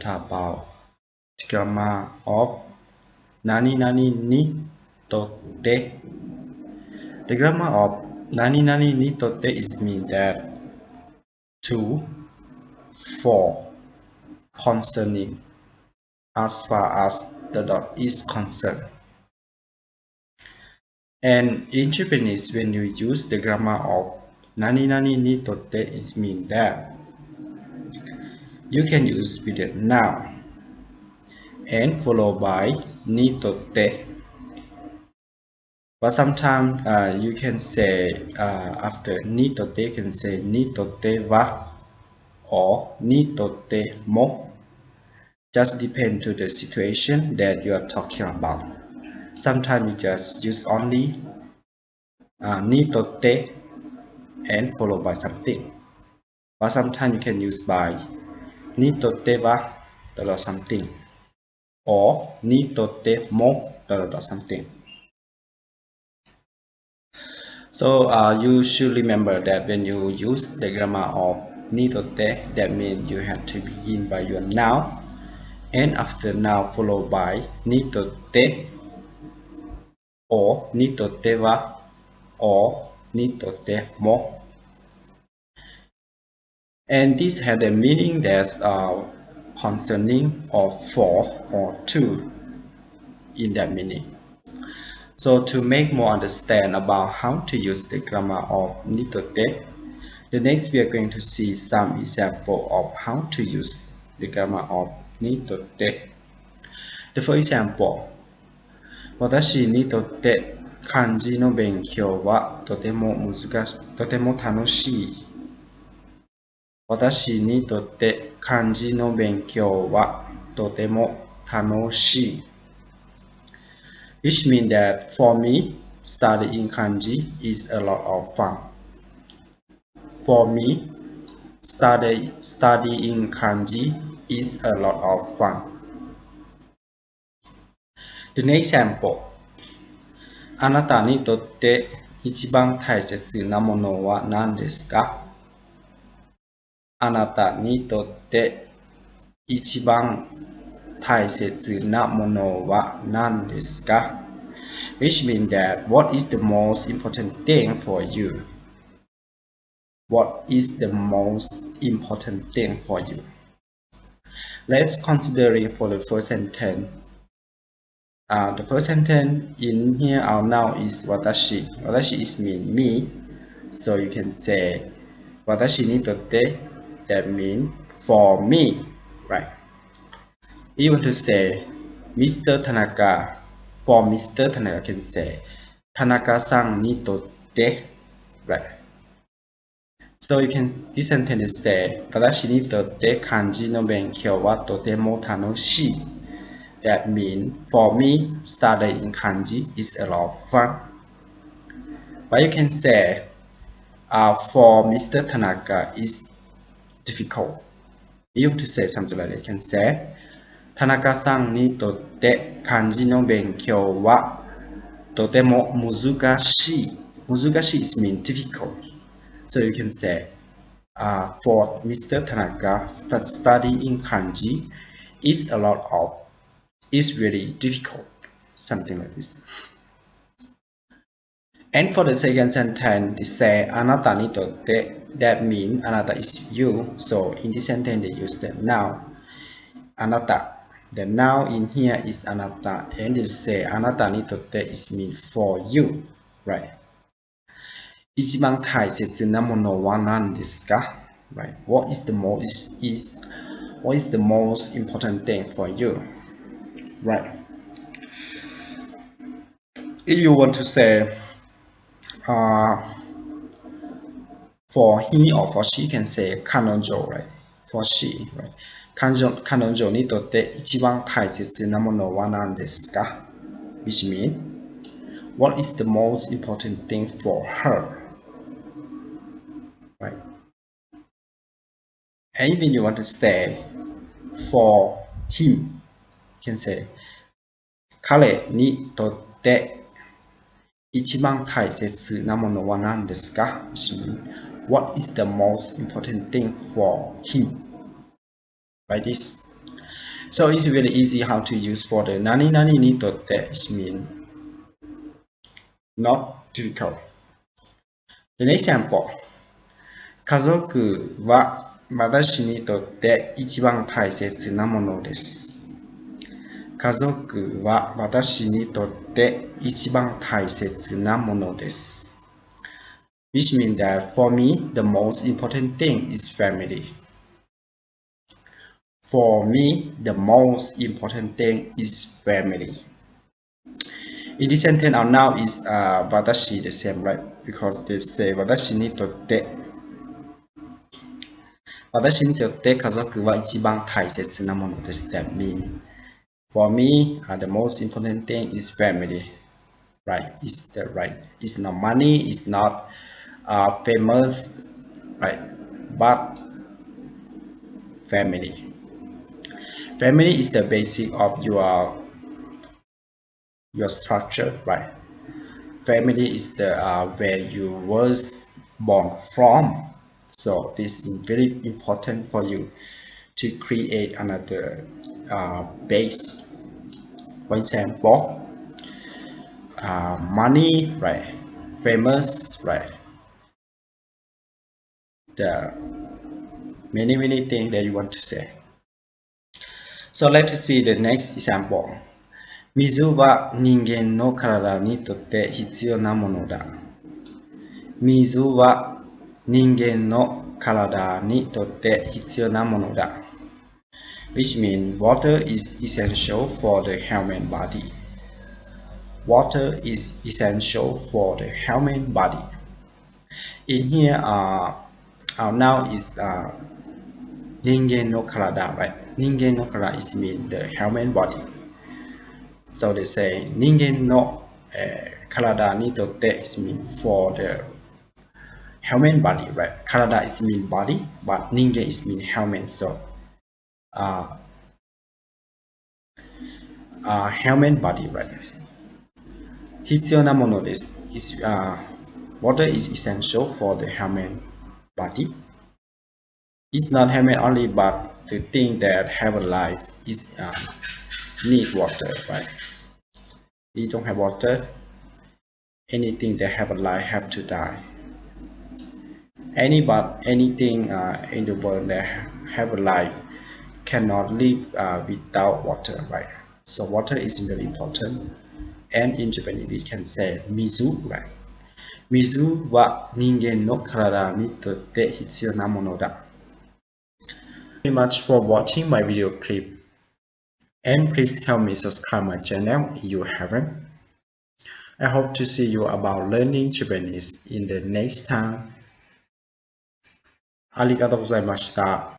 talk about the grammar of nani nani nitotte. The grammar of nani nani nitotte is mean that to, for, concerning, as far as the dot is concerned. And in Japanese, when you use the grammar of nani nani nitotte, it means that you can use with a noun and followed by nitotte. But sometimes you can say after nitotte, you can say nitotte wa or nitotte mo. Just depend to the situation that you are talking about. Sometimes you just use only nitotte and followed by something. But sometimes you can use by nitotte wa or something, or nitotte mo or something. So you should remember that when you use the grammar of nitotte, that means you have to begin by your noun, and after noun followed by nitotte or nitotte wa or nitotte mo. And this had a meaning that's concerning or for or to in that meaning. So to make more understand about how to use the grammar of nitotte, the next we are going to see some example of how to use the grammar of nitotte. The first example, 私にとって漢字の勉強はとても楽しい。私にとって漢字の勉強はとても楽しい。Which means that for me, studying kanji is a lot of fun. For me, studying kanji is a lot of fun. The next example. あなたにとって一番大切なものは何ですか？あなたにとって一番大切なものは何ですか？ Which means that what is the most important thing for you? What is the most important thing for you? Let's consider it for the first sentence. The first sentence in here, our noun is watashi. Watashi is mean me. So you can say watashi ni totte. That means for me, right? You want to say Mr. Tanaka. For Mr. Tanaka, can say Tanaka-san ni totte, right? So you can this sentence say watashi ni totte kanji no benkyou wa totemo tanoshii. That means for me, studying kanji is a lot of fun. But you can say for Mr. Tanaka is difficult. You have to say something like that. You can say Tanaka-san ni totte kanji no benkyou wa totemo muzukashii. Muzukashii is mean difficult. So you can say for Mr. Tanaka, studying kanji is really difficult. Something like this. And for the second sentence, they say anata ni totte. That means anata is you. So in this sentence, they use the noun anata. The noun in here is anata, and they say anata ni totte is mean for you, right? 一番大切なものは何ですか? Right? What is the most important thing for you? Right? If you want to say for he or for she, can say 彼女, right? For she, right? 彼女にとって一番大切なものは何ですか? Which means, what is the most important thing for her? Right? And even you want to say for him, you can say 彼にとって一番大切なものは何ですか? Which means, what is the most important thing for him? Like this. So it's really easy how to use for the nani nani nitotte. It means not difficult. The next example. 家族は私にとって一番大切なものです。家族は私にとって一番大切なものです。Which means that for me, the most important thing is family. For me, the most important thing is family. In this sentence, our noun is watashi, the same, right? Because they say 私にとって私にとって家族は一番大切なものです。That means for me, the most important thing is family. Right? It's the right. It's not money. It's not famous. Right? But family. Family is the basic of your structure. Right? Family is the where you was born from. So this is very important for you to create another base. For example, money, right? Famous, right? The many things that you want to say. So let's see the next example. 水は人間の体にとって必要なものだ。水は人間の体にとって必要なものだ。Which means water is essential for the human body. Water is essential for the human body. In here, our noun is 人間の体, right? 人間の体 is mean the human body. So they say 人間の、体にとって is mean for the human body, right? 体 is mean body, but 人間 is mean human. So human body, right? 必要なものです is water is essential for the human body. It's not human only, but the thing that have a life is need water, right? If you don't have water, anything that have a life have to die. Anything in the world that have a life cannot live without water, right? So water is very important. And in Japanese we can say mizu, right? 水は人間の体にとって必要なものだ。Thank you very much for watching my video clip. And please help me subscribe my channel if you haven't. I hope to see you about learning Japanese in the next time. ありがとうございました。